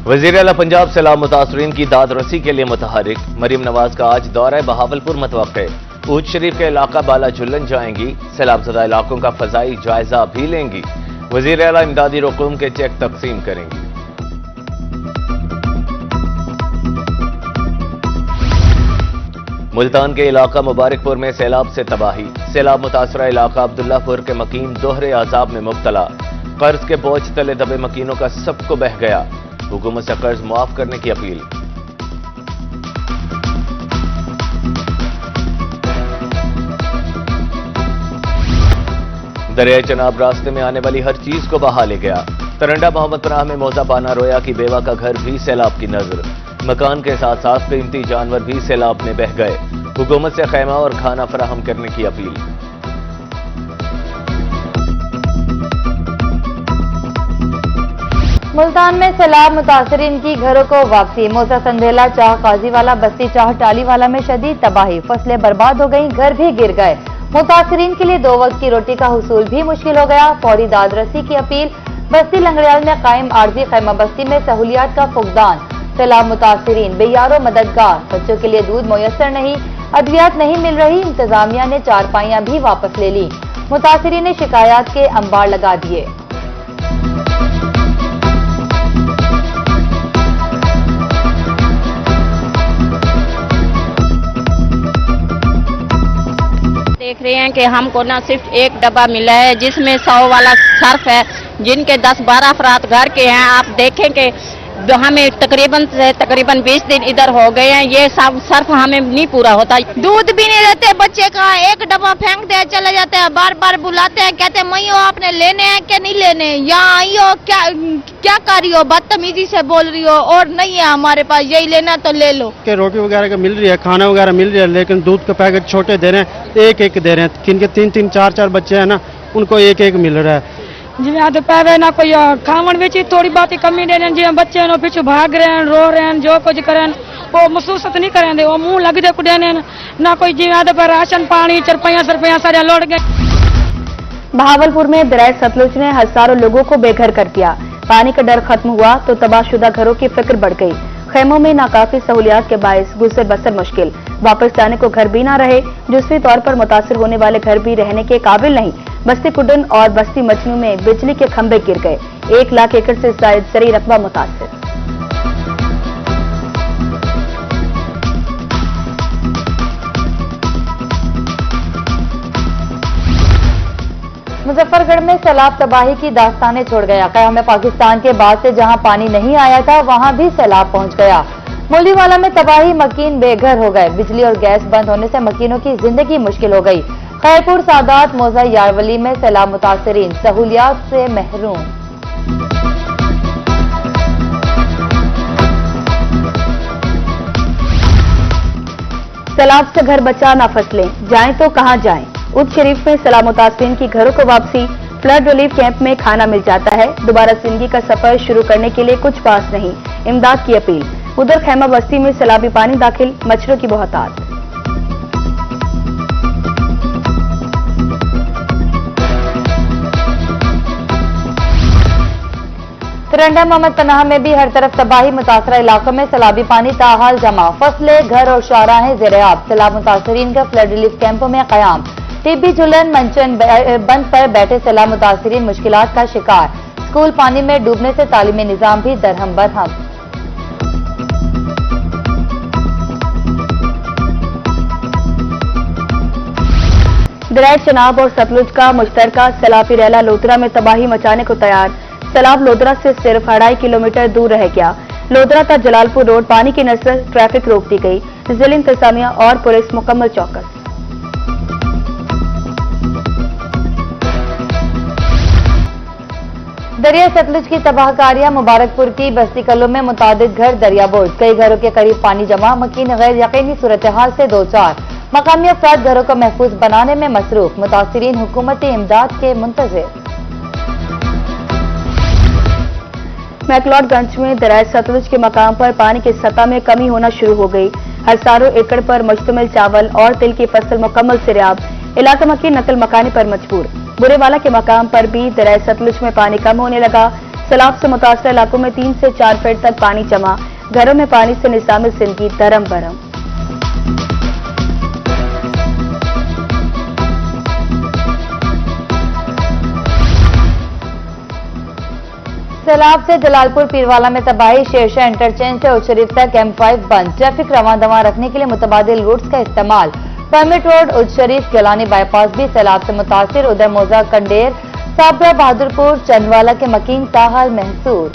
वजीर आला पंजाब सैलाब मुतासरीन की दाद रसी के लिए मुतहरिक। मरीम नवाज का आज दौरा बहावलपुर मुतवक्के। ऊज शरीफ के इलाका बाला झुल्लन जाएंगी। सैलाबजदा इलाकों का फजाई जायजा भी लेंगी। वजीर आला इमदादी रकूम के चेक तकसीम करेंगी। मुल्तान के इलाका मुबारकपुर में सैलाब से तबाही। सैलाब मुतासरा इलाका अब्दुल्लापुर के मकीन दोहरे अजाब में मुब्तला। कर्ज के बोझ तले दबे मकीनों का सबको बह गया। हुकूमत से कर्ज मुआफ करने की अपील। दरिया चनाब रास्ते में आने वाली हर चीज को बहा ले गया। तरंडा मोहम्मद पनाह में मौजा पाना रोया की बेवा का घर भी सैलाब की नजर। मकान के साथ साथ कीमती जानवर भी सैलाब में बह गए। हुकूमत से खैमा और खाना फराहम करने की अपील। मुल्तान में सैलाब मुतासरीन की घरों को वापसी। मौसा संधेला चाह काजीवाला बस्ती चाह टालीवाला में शदीद तबाही। फसलें बर्बाद हो गईं, घर भी गिर गए। मुतासरीन के लिए 2 वक्त की रोटी का हुसूल भी मुश्किल हो गया। फौरी दाद रसी की अपील। बस्ती लंगड़ियाल में कायम आरजी खैमा बस्ती में सहूलियात का फुकदान। सैलाब मुतासरीन बेयारो मददगार। बच्चों के लिए दूध मुयस्सर नहीं, अद्वियात नहीं मिल रही। इंतजामिया ने चारपाइयां भी वापस ले ली। मुतासरीन ने शिकायत के अंबार लगा दिए। देख रहे हैं कि हमको ना सिर्फ एक डब्बा मिला है जिसमें 100 वाला सर्फ है, जिनके 10-12 अफराद घर के हैं। आप देखें कि हमें तकरीबन 20 दिन इधर हो गए हैं, ये सब सर्फ हमें नहीं पूरा होता। दूध भी नहीं रहते बच्चे का, एक डब्बा फेंक दे चले जाते हैं। बार बार बुलाते हैं, कहते हैं मैयो आपने लेने हैं कि नहीं लेने, यहाँ आई हो क्या कर रही हो, बदतमीजी से बोल रही हो, और नहीं है हमारे पास, यही लेना तो ले लो। के रोटी वगैरह का मिल रही है, खाना वगैरह मिल रही है, लेकिन दूध के पैकेट छोटे दे रहे हैं, एक दे रहे हैं। किनके 3-3, 4-4 बच्चे हैं ना, उनको एक मिल रहा है। जिवें अद पैवे ना कोई खावन विच थोड़ी बहुत कमी दे रहे, जिवें बच्चे नो पिछू भाग रहे हैं, रो रहे हैं, जो कुछ करें वो महसूस नहीं करेंगे, वो मुंह लगते कुछ ना कोई जिवें अद पर राशन पानी चरपाइयां सारे लौट गए। बहावलपुर में दरिया सतलुज ने हजारों लोगों को बेघर कर दिया। पानी का डर खत्म हुआ तो तबाहशुदा घरों की फिक्र बढ़ गई। खेमों में नाकाफी सहूलियात के बायस गुजर बसर मुश्किल। वापस जाने को घर भी ना रहे। जुज़वी तौर पर मुतासिर होने वाले घर भी रहने के काबिल नहीं। बस्ती कुडन और बस्ती मजनू में बिजली के खंभे गिर गए। 1 लाख एकड़ से ज्यादा ज़रई रकबा मुतासिर। मुजफ्फरगढ़ में सैलाब तबाही की दास्तानें छोड़ गया। क़याम पाकिस्तान के बाद से जहां पानी नहीं आया था, वहां भी सैलाब पहुंच गया। मूलीवाला में तबाही, मकीन बेघर हो गए। बिजली और गैस बंद होने से मकीनों की जिंदगी मुश्किल हो गई। खैरपुर, सादात, मौजा, यारवली में सैलाब मुतासरीन सहूलियात से महरूम। सैलाब से घर बचा ना फसलें, जाएं तो कहां जाएं। उज शरीफ में सैलाब मुतासरीन की घरों को वापसी। फ्लड रिलीफ कैंप में खाना मिल जाता है। दोबारा जिंदगी का सफर शुरू करने के लिए कुछ पास नहीं। इमदाद की अपील। उधर खैमा बस्ती में सैलाबी पानी दाखिल, मच्छरों की बहुतात। तरंडा मोहम्मद पनाह में भी हर तरफ तबाही। मुतासरा इलाकों में सैलाबी पानी ताहाल जमा। फसलें, घर और शाहराहें ज़ेर-ए-आब। सैलाब मुतासरीन का फ्लड रिलीफ कैंपों में क़याम। टिब्बी झुलन मंचन बंद पर बैठे सैलाब मुतासरीन मुश्किलात का शिकार। स्कूल पानी में डूबने से तालीमी निज़ाम भी दरहम बरहम। दरिया चनाब और सतलुज का मुश्तरका सैलाबी रैला लोधरा में तबाही मचाने को तैयार। सैलाब लोधरा से सिर्फ 2.5 किलोमीटर दूर रह गया। लोधरा का जलालपुर रोड पानी की नजर ट्रैफिक रोक दी गई। जिला इंतजामिया और पुलिस मुकम्मल चौकस। दरिया सतलुज की तबाहकारियां। मुबारकपुर की बस्ती कलों में मुतादिद घर दरियाबोर्ड। कई घरों के करीब पानी जमा। मकीन गैर यकीनी सूरत हाल से 2-4। मकामी अफराद घरों को महफूज बनाने में मसरूफ। मुतासिरीन हुकूमती इमदाद के मुंतजिर। मैकलॉडगंज में दरिया सतलुज के मकाम पर पानी की सतह में कमी होना शुरू हो गई। हजारों एकड़ पर मुश्तमिल चावल और तिल की फसल मुकम्मल सिरयाब। इलाका मकी नकल मकानी पर मजबूर। बुरेवाला के मकाम पर भी दरिया सतलुज में पानी कम होने लगा। सैलाब से मुतासर इलाकों में 3 से 4 फीट तक पानी जमा, घरों में पानी से निजाम जिंदगी दरम बरम। सैलाब से जलालपुर पीरवाला में तबाही, शेरशाह इंटरचेंज से उच्च शरीफ तक M5 बंद, ट्रैफिक रवां दवा रखने के लिए मुतबादिल रूट्स का इस्तेमाल। परमिट रोड, उच्च शरीफ, गिलानी बाईपास भी सैलाब से मुतासिर, उधर मोजा, कंडेर, साबरा, बहादुरपुर, चंदवाला के मकीन ताहाल महसूर।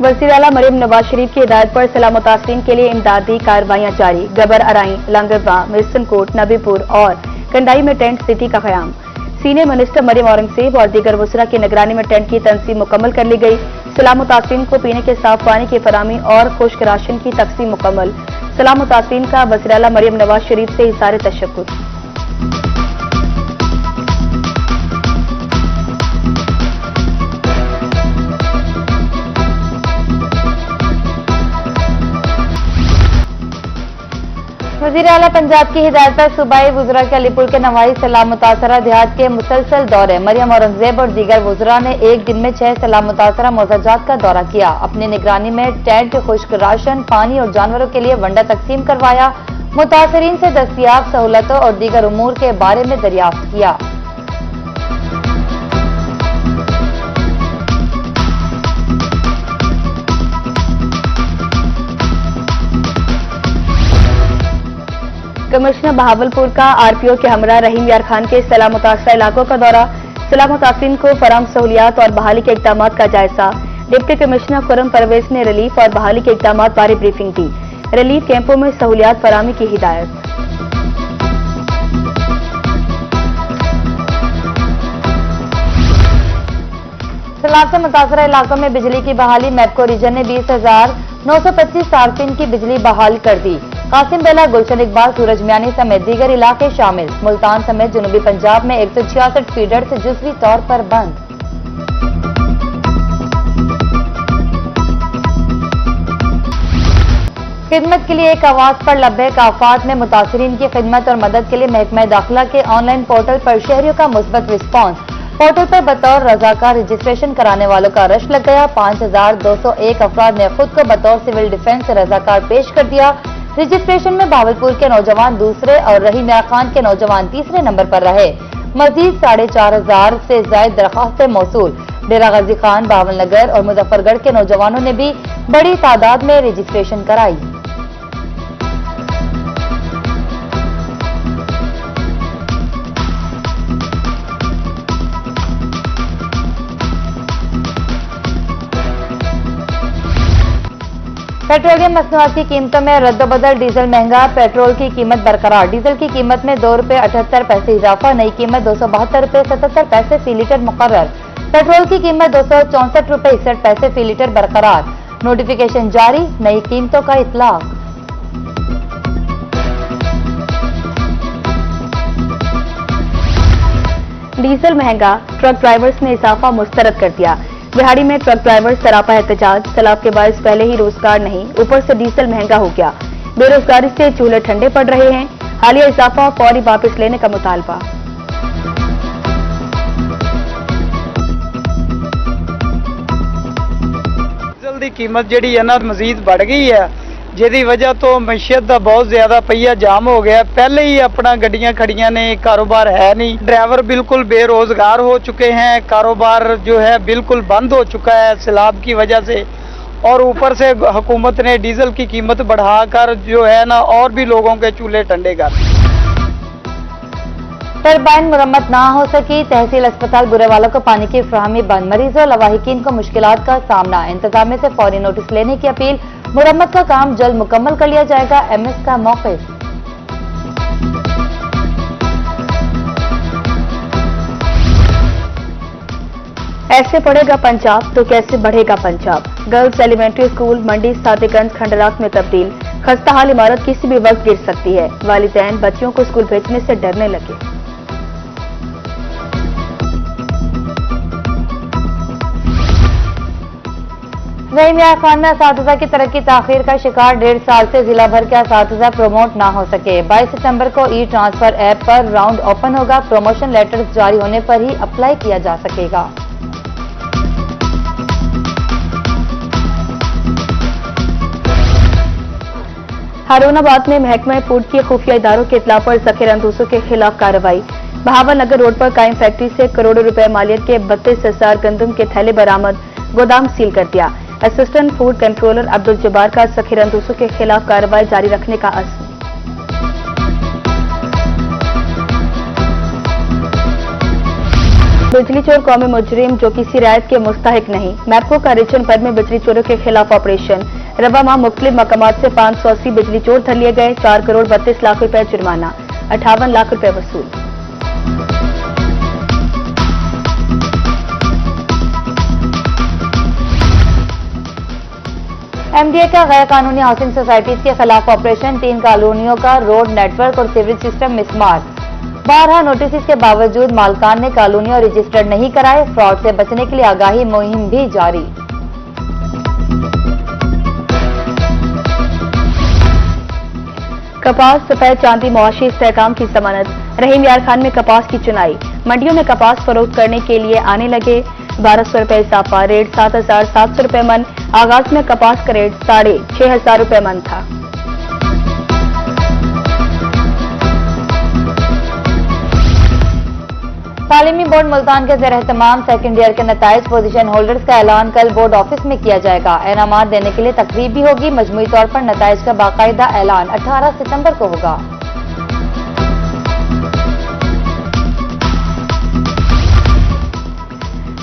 वज़ीर-ए-आला मरियम नवाज शरीफ की हिदायत पर सैलाब मुतासरीन के लिए इमदादी कार्रवाइयां जारी, गबर अराई, लंगरवा, मिर्सनकोट, नबीपुर और कंडाई में टेंट सिटी का क़याम। सीनियर मिनिस्टर मरियम औरंगजेब और दीगर वज़रा की निगरानी में टेंट की तंसीब मुकम्मल कर ली गई। सैलाब मुतासरीन को पीने के साफ पानी की फराहमी और खुश्क राशन की तकसीम मुकम्मल। सैलाब मुतासरीन का वज़ीर-ए-आला मरियम नवाज शरीफ से इज़हार तशक्कुर। वज़ीर-ए-आला पंजाब की हिदायत पर सूबाई वज़रा के अलीपुर के नवाई सैलाब मुतासरा देहात के मुसलसल दौरे। मरियम औरंगजेब और दीगर वज़रा ने एक दिन में 6 सैलाब मुतासरा मौज़ाजात का दौरा किया। अपनी निगरानी में टेंट, खुश्क राशन, पानी और जानवरों के लिए वंडा तकसीम करवाया। मुतासरीन से दस्तियाब सहूलतों और दीगर उमूर के बारे में दरियाफ्त किया। कमिश्नर बहावलपुर का आरपीओ के हमरा रहीम यार खान के सैलाब मुतासरा इलाकों का दौरा, सैलाब मुतासरीन को फराहम सहूलियात और बहाली के इक़दाम का जायजा। डिप्टी कमिश्नर खुर्रम परवेज ने रिलीफ और बहाली के इक़दाम बारे ब्रीफिंग दी। रिलीफ कैंपों में सहूलियात फराहमी की हिदायत। सैलाब से मुतासरा इलाकों में बिजली की बहाली, मैपको रीजन ने 20,925 सार्फिन की बिजली बहाल कर दी। कासिम बेला, गुलशन इकबाल, सूरज मियानी समेत दीगर इलाके शामिल। मुल्तान समेत जनूबी पंजाब में 166 फीडर से जुज़वी तौर पर बंद। खिदमत के लिए एक आवाज पर लब्बैक आफात में मुतासरीन की खिदमत और मदद के लिए महकमा दाखिला के ऑनलाइन पोर्टल पर शहरियों का मुस्बत रिस्पॉन्स। पोर्टल पर बतौर रजाकार रजिस्ट्रेशन कराने वालों का रश लग गया। 5,201 अफराद ने खुद को बतौर सिविल डिफेंस रजाकार पेश कर दिया। रजिस्ट्रेशन में भावलपुर के नौजवान दूसरे और रहीम यार खान के नौजवान तीसरे नंबर पर रहे। मजीद 4,500 से ज्यादा दरखास्तें मौसूल। डेरा गाजी खान, बावलनगर और मुजफ्फरगढ़ के नौजवानों ने भी बड़ी तादाद में रजिस्ट्रेशन कराई। पेट्रोलियम मसनूआत की कीमतों में रद्दबदल, डीजल महंगा, पेट्रोल की कीमत बरकरार। डीजल की कीमत में ₹2.78 इजाफा, नई कीमत ₹272.77 फी लीटर मुकर्रर। पेट्रोल की कीमत ₹264.61 फी लीटर बरकरार। नोटिफिकेशन जारी, नई कीमतों का इतलाक। डीजल महंगा, ट्रक ड्राइवर्स ने इजाफा मुस्तरद कर दिया। बिहाड़ी में ट्रक ड्राइवर सरापा एहतजाज, सैलाब के बायस पहले ही रोजगार नहीं, ऊपर से डीजल महंगा हो गया। बेरोजगारी से चूल्हे ठंडे पड़ रहे हैं। हालिया इजाफा फौरी वापस लेने का मुतालबा। डीजल की कीमत जी है ना मजीद बढ़ गई है, जिहदी वजह तो मैशियत का बहुत ज्यादा पहिया जाम हो गया। पहले ही अपना गड्डियां खड़ियां ने, कारोबार है नहीं, ड्राइवर बिल्कुल बेरोजगार हो चुके हैं, कारोबार जो है बिल्कुल बंद हो चुका है सैलाब की वजह से। और ऊपर से हुकूमत ने डीजल की कीमत बढ़ाकर जो है ना और भी लोगों के चूल्हे ठंडे कर। टरबाइन मुरम्मत ना हो सकी, तहसील अस्पताल बुरेवाला को पानी की फराहमी बंद। मरीजों और लवाहिकीन को मुश्किलात का सामना, इंतजामिया से फौरी नोटिस लेने की अपील। मुरम्मत का काम जल्द मुकम्मल कर लिया जाएगा, MS का मौक़िफ़। ऐसे पढ़ेगा पंजाब तो कैसे बढ़ेगा पंजाब। गर्ल्स एलिमेंट्री स्कूल मंडी सादेगंज खंडरात में तब्दील। खस्ताहाल इमारत किसी भी वक्त गिर सकती है। वालिदैन बच्चियों को स्कूल भेजने से डरने लगे। रहीम यार खान में असातिज़ा की तरक्की ताखीर का शिकार 1.5 साल से जिला भर के असातिज़ा प्रमोट ना हो सके। 22 सितंबर को ई ट्रांसफर ऐप पर राउंड ओपन होगा। प्रमोशन लेटर्स जारी होने पर ही अप्लाई किया जा सकेगा। हारूनाबाद में महकमा फूड की खुफिया इदारों के इतला पर जखीर अंदोजों के खिलाफ कार्रवाई। बहावल नगर रोड पर कायम फैक्ट्री से करोड़ों रुपए मालियत के 32,000 गंदम के थैले बरामद, गोदाम सील कर दिया। Assistant food controller Abdul Jabbar का जखीर अंदोजों के खिलाफ कार्रवाई जारी रखने का अज़्म। बिजली चोर कौमी मुजरिम जो किसी रियायत के मुस्तहिक नहीं। मैप्को का रीजन भर में बिजली चोरों के खिलाफ ऑपरेशन। रबा माह मुख्तलिफ मकामात से 580 बिजली चोर धर लिए गए। 4 करोड़ 32 लाख रुपए जुर्माना, 58 लाख रुपए वसूल। एमडीए का गैर कानूनी हाउसिंग सोसाइटीज के खिलाफ ऑपरेशन। 3 कॉलोनियों का रोड नेटवर्क और सीवरेज सिस्टम मिसमार। 12 नोटिस के बावजूद मालकान ने कॉलोनियां रजिस्टर्ड नहीं कराए। फ्रॉड से बचने के लिए आगाही मुहिम भी जारी। कपास, सफेद चांदी, मुआशी इस्तेहकाम की जमानत। रहीम यार खान में कपास की चुनाई। मंडियों में कपास फरोख्त करने के लिए आने लगे। 1200 रुपए इजाफा, रेट 7,700 रुपए मन। आगाज में कपास का रेट 6,500 रुपए मन था। तालीमी बोर्ड मुल्तान के ज़ेर एहतमाम सेकेंड ईयर के नताइज पोजीशन होल्डर्स का ऐलान कल बोर्ड ऑफिस में किया जाएगा। इनामात देने के लिए तकरीब भी होगी। मजमूई तौर पर नताइज का बाकायदा ऐलान 18 सितंबर को होगा।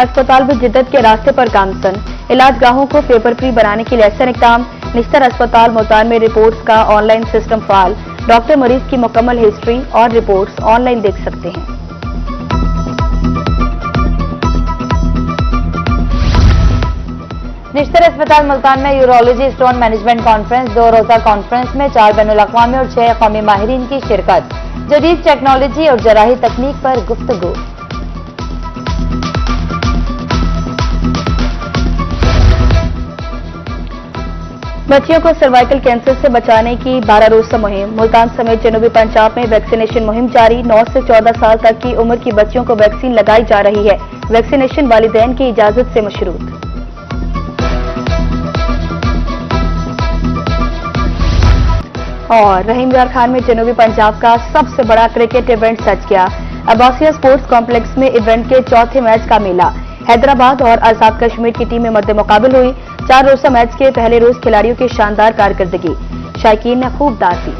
अस्पताल में जिद्दत के रास्ते पर गामसन। इलाज गाहों को पेपर फ्री बनाने के लिए अहसन इक़दाम। निस्तर अस्पताल मुल्तान में रिपोर्ट्स का ऑनलाइन सिस्टम फाल। डॉक्टर मरीज की मुकम्मल हिस्ट्री और रिपोर्ट्स ऑनलाइन देख सकते हैं। निश्तर अस्पताल मुल्तान में यूरोलॉजी स्टोन मैनेजमेंट कॉन्फ्रेंस। 2 रोजा कॉन्फ्रेंस में 4 बैनुल-अक़वामी और 6 कौमी माहिरीन की शिरकत। जदीद टेक्नोलॉजी और जराही तकनीक पर गुफ्तगू। बच्चियों को सर्वाइकल कैंसर से बचाने की 12 रोज़ा मुहिम। मुल्तान समेत जनूबी पंजाब में वैक्सीनेशन मुहिम जारी। 9 से 14 साल तक की उम्र की बच्चियों को वैक्सीन लगाई जा रही है। वैक्सीनेशन वालिदैन की इजाजत से मशरूत। और रहीम यार खान में जनूबी पंजाब का सबसे बड़ा क्रिकेट इवेंट सज गया। अब्बासिया स्पोर्ट्स कॉम्प्लेक्स में इवेंट के चौथे मैच का मेला। हैदराबाद और आजाद कश्मीर की टीमें मद्दे मुकाबिल हुई। 4 रोज़ा मैच के पहले रोज खिलाड़ियों की शानदार कारकर्दगी। शायकीन ने खूब दाद दी।